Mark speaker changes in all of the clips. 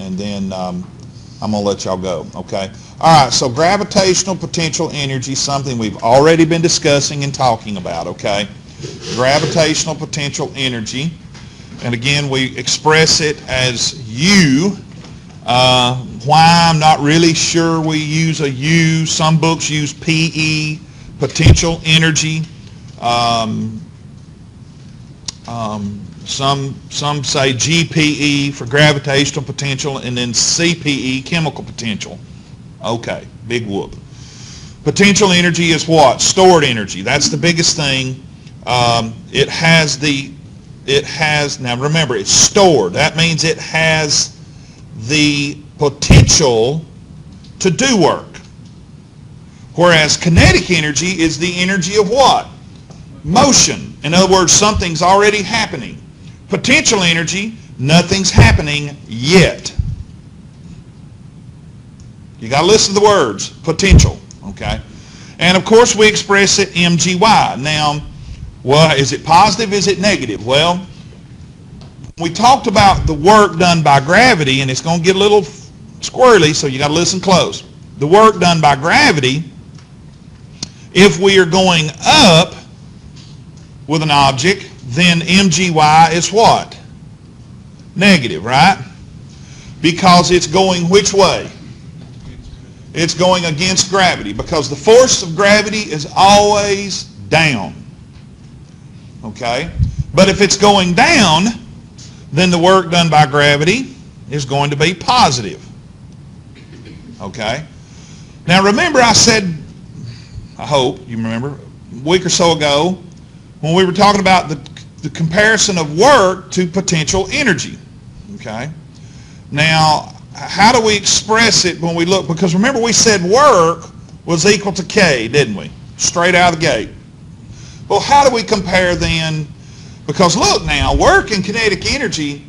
Speaker 1: and then I'm going to let y'all go, okay? All right, so gravitational potential energy, something we've already been discussing and talking about, okay? Gravitational potential energy. And again, we express it as U. Why, I'm not really sure we use a U. Some books use PE, potential energy. Some say GPE for gravitational potential, and then CPE, chemical potential. Okay, big whoop. Potential energy is what? Stored energy. That's the biggest thing. It has, now remember, it's stored. That means it has the potential to do work. Whereas kinetic energy is the energy of what? Motion. In other words, something's already happening. Potential energy, nothing's happening yet. You got to listen to the words, potential, okay? And of course we express it mgy. Now, well, is it positive, is it negative? Well, we talked about the work done by gravity, and it's going to get a little squirrely, so you got to listen close. The work done by gravity, if we are going up with an object, then mgy is what? Negative, right? Because it's going which way? It's going against gravity, because the force of gravity is always down. Okay? But if it's going down, then the work done by gravity is going to be positive. Okay? Now remember, I said, I hope you remember, a week or so ago, when we were talking about the comparison of work to potential energy. Okay? Now, how do we express it when we look? Because remember, we said work was equal to K, didn't we? Straight out of the gate. Well, how do we compare then? Because look now, work and kinetic energy,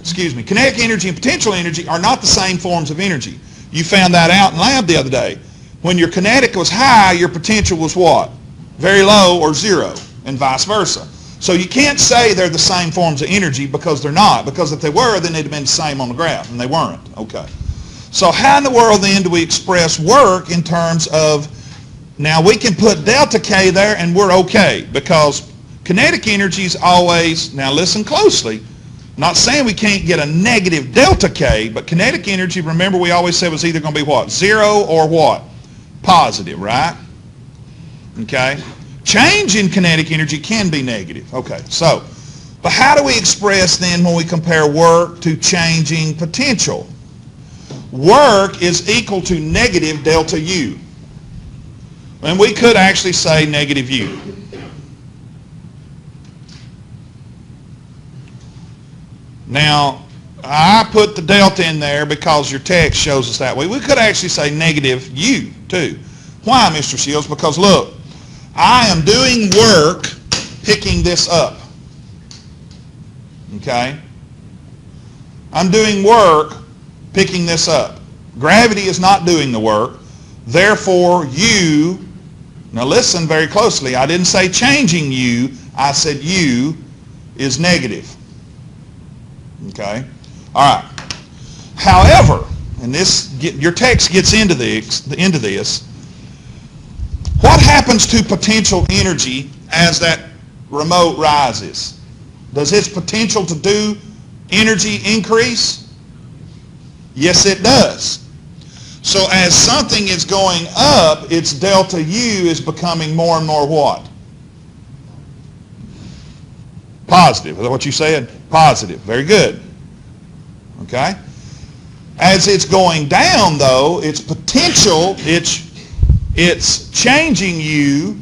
Speaker 1: kinetic energy and potential energy are not the same forms of energy. You found that out in lab the other day. When your kinetic was high, your potential was what? Very low or zero, and vice versa. So you can't say they're the same forms of energy, because they're not. Because if they were, then they'd have been the same on the graph, and they weren't. Okay. So how in the world then do we express work in terms of, now we can put delta K there and we're okay, because kinetic energy is always, now listen closely, not saying we can't get a negative delta K, but kinetic energy, remember we always said was either going to be what? Zero or what? Positive, right? Okay. Change in kinetic energy can be negative. Okay, so, but how do we express then when we compare work to changing potential? Work is equal to negative delta U. And we could actually say negative U. Now, I put the delta in there because your text shows us that way. We could actually say negative U too. Why, Mr. Shields? Because look, I am doing work picking this up. Okay? I'm doing work picking this up. Gravity is not doing the work. Therefore, U, now listen very closely. I didn't say changing U. I said U is negative. Okay? All right. However, and your text gets into this, what happens to potential energy as that remote rises? Does its potential to do energy increase? Yes, it does. So as something is going up, its delta U is becoming more and more what? Positive. Is that what you said? Positive. Very good. Okay? As it's going down, though, its potential, it's changing U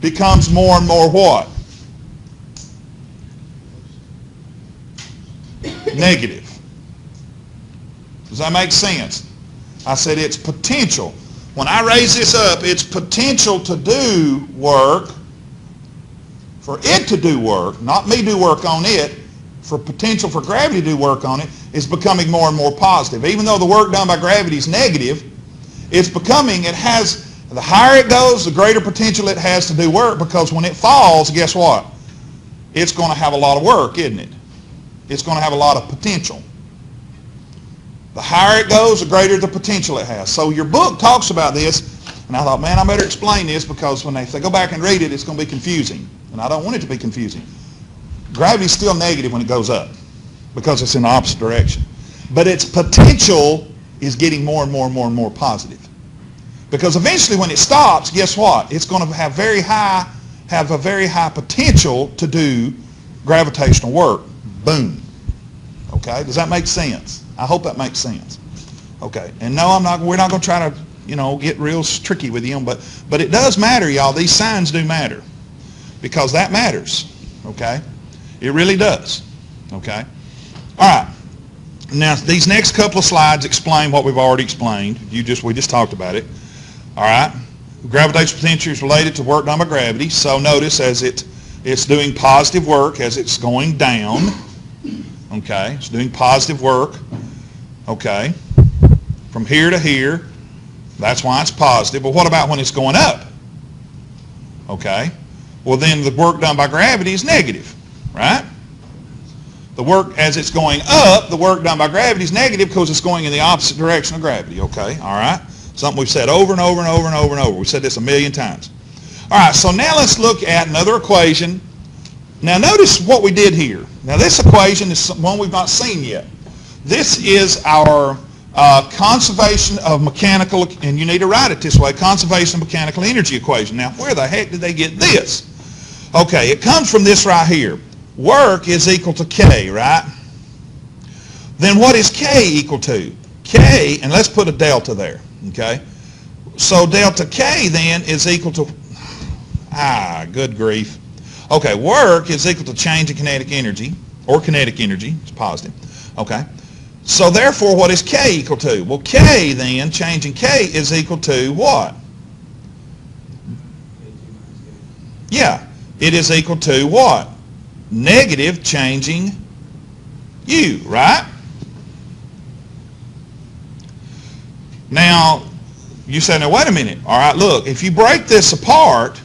Speaker 1: becomes more and more what? Negative. Does that make sense? I said its potential. When I raise this up, its potential to do work, for it to do work, not me do work on it, for potential for gravity to do work on it, is becoming more and more positive. Even though the work done by gravity is negative, it's becoming, it has, the higher it goes, the greater potential it has to do work, because when it falls, guess what? It's going to have a lot of work, isn't it? It's going to have a lot of potential. The higher it goes, the greater the potential it has. So your book talks about this, and I thought, man, I better explain this because if they go back and read it, it's going to be confusing. And I don't want it to be confusing. Gravity is still negative when it goes up because it's in the opposite direction. But its potential is getting more and more and more and more positive. Because eventually when it stops, guess what? It's going to have a very high potential to do gravitational work. Boom. Okay? Does that make sense? I hope that makes sense. Okay. And no, we're not going to try to, get real tricky with you, but it does matter, y'all. These signs do matter. Because that matters. Okay? It really does. Okay? All right. Now, these next couple of slides explain what we've already explained. We just talked about it. All right? Gravitational potential is related to work done by gravity. So notice as it's doing positive work as it's going down. Okay? It's doing positive work. Okay? From here to here. That's why it's positive. But what about when it's going up? Okay? Well, then the work done by gravity is negative. Right? The work, as it's going up, the work done by gravity is negative because it's going in the opposite direction of gravity. Okay? All right? Something we've said over and over and over and over and over. We've said this a million times. All right, so now let's look at another equation. Now notice what we did here. Now this equation is one we've not seen yet. This is our conservation of mechanical, and you need to write it this way, conservation of mechanical energy equation. Now where the heck did they get this? Okay, it comes from this right here. Work is equal to K, right? Then what is K equal to? K, and let's put a delta there, okay? So delta K then is equal to, good grief. Okay, work is equal to change in kinetic energy, or kinetic energy, it's positive, okay? So therefore, what is K equal to? Well, K then, change in K is equal to what? Yeah, it is equal to what? Negative changing U, right? Now, you say, now wait a minute. All right, look, if you break this apart,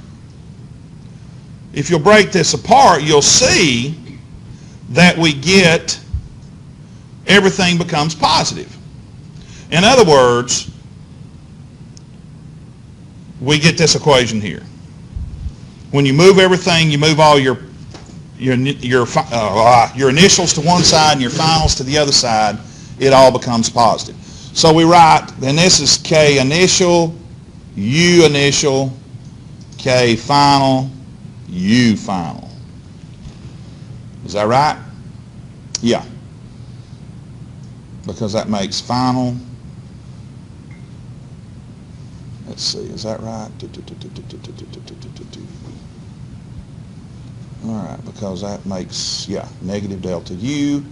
Speaker 1: you'll see that we get everything becomes positive. In other words, we get this equation here. When you move everything, you move all your initials to one side and your finals to the other side, it all becomes positive. So we write, then this is K initial, U initial, K final, U final. Is that right? Yeah. Because that makes final. Let's see, is that right? All right, because that makes, negative delta U,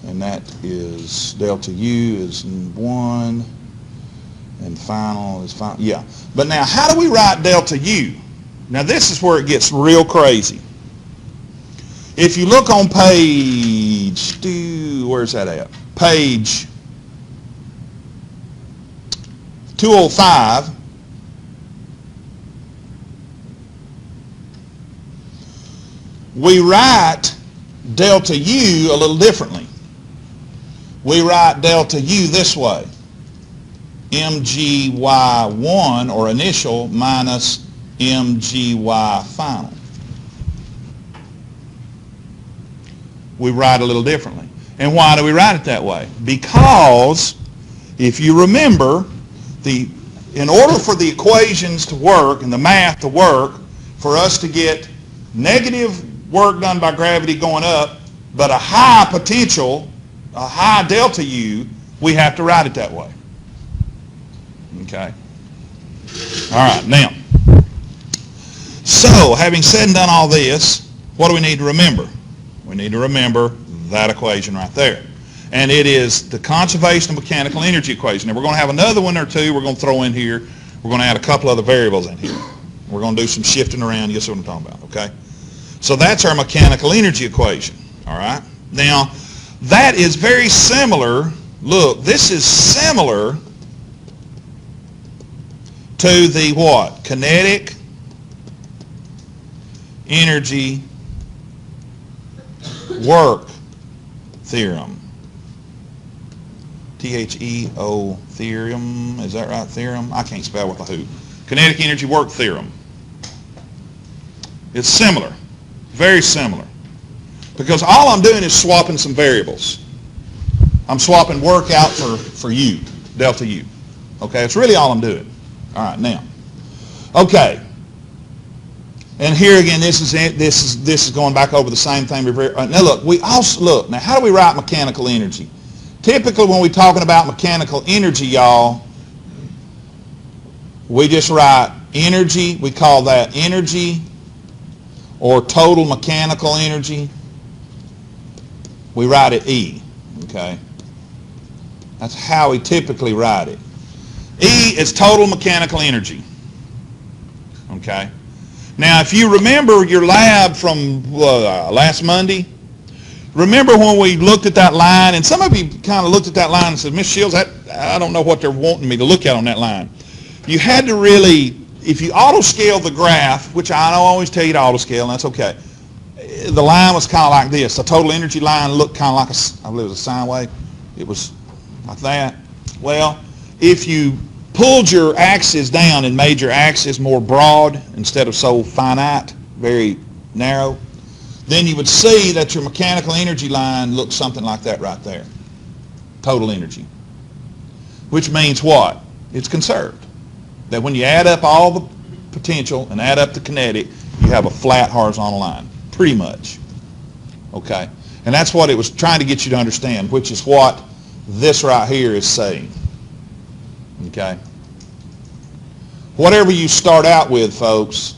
Speaker 1: and that is delta U is 1, and final is final. Yeah, but now how do we write delta U? Now this is where it gets real crazy. If you look on page, where's that at? Page 205, we write delta U a little differently. We write delta U this way. MGY1, or initial, minus MGY final. We write a little differently. And why do we write it that way? Because, if you remember, in order for the equations to work and the math to work, for us to get negative work done by gravity going up, but a high potential, a high delta U, we have to write it that way. Okay? All right, now, so having said and done all this, what do we need to remember? We need to remember that equation right there. And it is the conservation of mechanical energy equation. And we're going to have another one or two we're going to throw in here. We're going to add a couple other variables in here. We're going to do some shifting around. You see what I'm talking about, okay? So that's our mechanical energy equation, all right? Now, that is very similar. Look, this is similar to the what? Kinetic energy work theorem. T-H-E-O theorem. Is that right? Theorem? I can't spell with a who. Kinetic energy work theorem. It's similar. Very similar. Because all I'm doing is swapping some variables. I'm swapping work out for U, delta U. Okay, that's really all I'm doing. All right, now. Okay. And here again, this is going back over the same thing. Now look, now how do we write mechanical energy? Typically when we're talking about mechanical energy, y'all, we just write energy. We call that energy or total mechanical energy. We write it E, okay? That's how we typically write it. E is total mechanical energy, okay? Now, if you remember your lab from last Monday, remember when we looked at that line, and some of you kind of looked at that line and said, Miss Shields, I don't know what they're wanting me to look at on that line. You had to really, if you auto-scale the graph, which I always tell you to auto-scale, and that's okay, the line was kind of like this. The total energy line looked kind of like I believe it was a sine wave. It was like that. Well, if you pulled your axis down and made your axis more broad instead of so finite, very narrow, then you would see that your mechanical energy line looks something like that right there. Total energy. Which means what? It's conserved. That when you add up all the potential and add up the kinetic, you have a flat horizontal line. Pretty much. Okay? And that's what it was trying to get you to understand, which is what this right here is saying. Okay? Whatever you start out with, folks,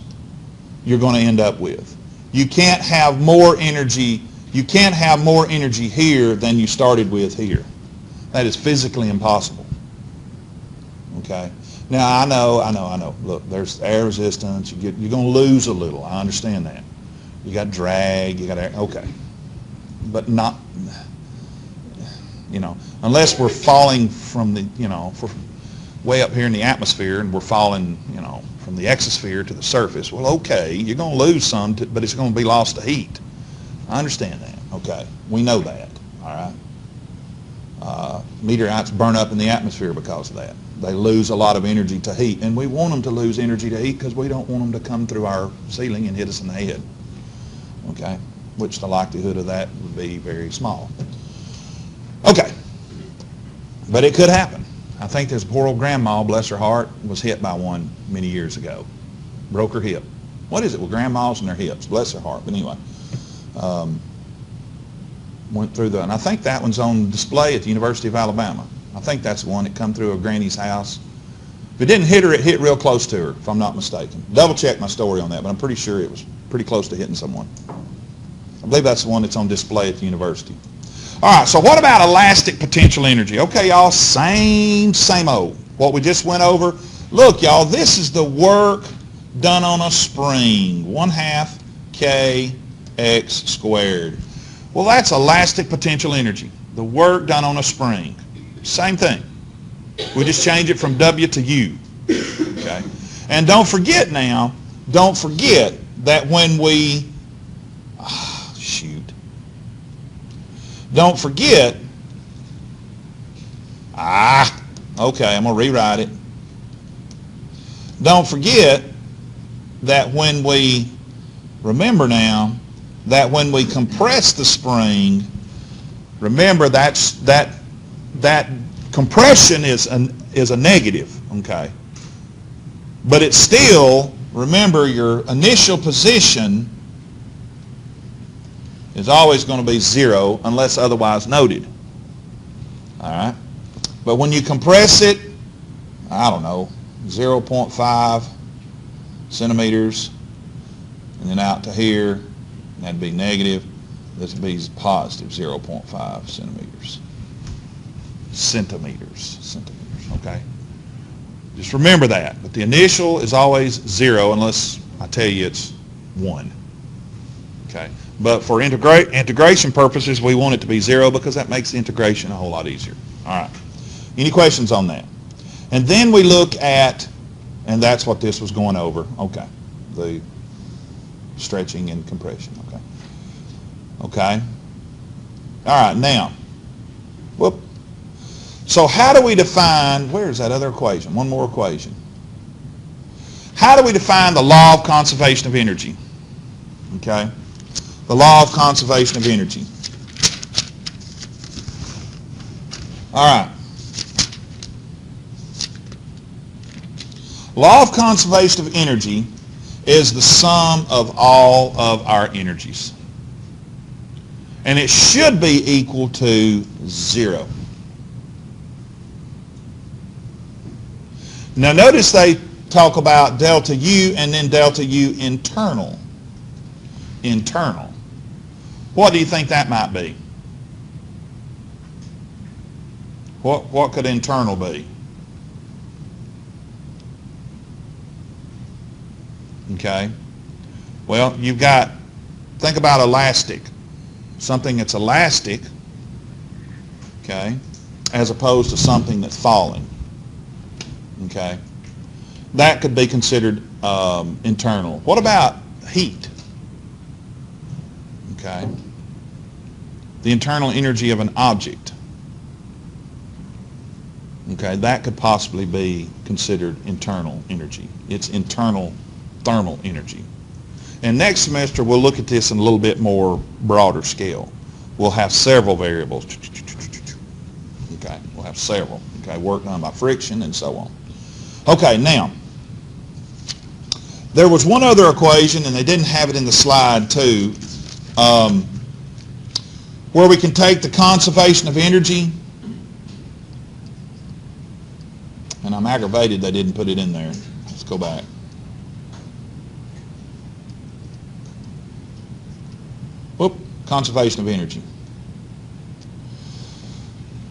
Speaker 1: you're going to end up with. You can't have more energy. You can't have more energy here than you started with here. That is physically impossible. Okay? Now, I know. Look, there's air resistance. You're going to lose a little. I understand that. You got drag. You got air. Okay. But not, unless we're falling from the, for way up here in the atmosphere and we're falling, from the exosphere to the surface. Well, okay, you're going to lose some, but it's going to be lost to heat. I understand that. Okay. We know that. All right. Meteorites burn up in the atmosphere because of that. They lose a lot of energy to heat, and we want them to lose energy to heat because we don't want them to come through our ceiling and hit us in the head. Okay, which the likelihood of that would be very small. Okay, but it could happen. I think there's a poor old grandma, bless her heart, was hit by one many years ago. Broke her hip. What is it with grandmas and their hips? Bless her heart. But anyway, went through and I think that one's on display at the University of Alabama. I think that's the one that come through a granny's house. If it didn't hit her, it hit real close to her, if I'm not mistaken. Double check my story on that, but I'm pretty sure it was pretty close to hitting someone. I believe that's the one that's on display at the university. All right, so what about elastic potential energy? Okay, y'all, same old. What we just went over. Look, y'all, this is the work done on a spring. 1/2 kx squared. Well, that's elastic potential energy. The work done on a spring. Same thing. We just change it from W to U. Okay? And don't forget that when we, don't forget, okay, I'm going to rewrite it. Don't forget that when we, remember now, that when we compress the spring, remember that compression is a negative, okay? But it's still, remember, your initial position is always going to be 0 unless otherwise noted. All right? But when you compress it, I don't know, 0.5 centimeters, and then out to here, and that'd be negative. This would be positive 0.5 centimeters. Centimeters, okay? Just remember that. But the initial is always 0 unless I tell you it's 1. Okay? But for integration purposes, we want it to be 0 because that makes the integration a whole lot easier. All right. Any questions on that? And then we look at, and that's what this was going over. Okay. The stretching and compression. Okay. Okay. All right. Now, whoop. So how do we define, where is that other equation? One more equation. How do we define the law of conservation of energy? Okay? The law of conservation of energy. All right. Law of conservation of energy is the sum of all of our energies. And it should be equal to 0. Now notice they talk about delta U and then delta U internal. Internal. What do you think that might be? What could internal be? Okay. Well, you've got, think about elastic. Something that's elastic, okay, as opposed to something that's falling. Okay. That could be considered internal. What about heat? Okay. The internal energy of an object. Okay, that could possibly be considered internal energy. It's internal thermal energy. And next semester we'll look at this in a little bit more broader scale. We'll have several variables. Okay, we'll have several. Okay, work done by friction and so on. Okay, now, there was one other equation, and they didn't have it in the slide too, where we can take the conservation of energy, and I'm aggravated they didn't put it in there. Let's go back. Whoop, conservation of energy.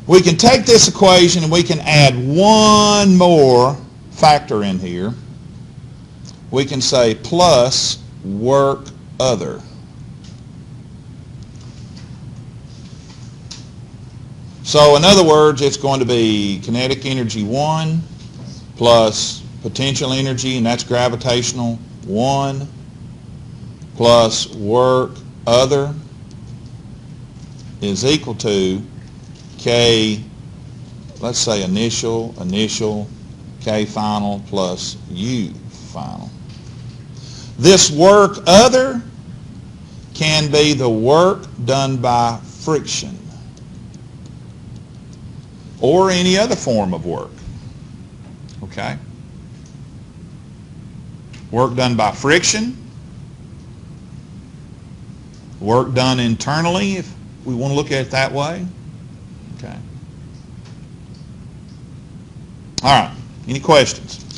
Speaker 1: We can take this equation and we can add one more factor in here. We can say plus work other. So in other words, it's going to be kinetic energy 1 plus potential energy, and that's gravitational 1, plus work other is equal to K, let's say initial, K final plus U final. This work other can be the work done by friction or any other form of work. Okay? Work done by friction, work done internally, if we want to look at it that way. Okay. All right. Any questions?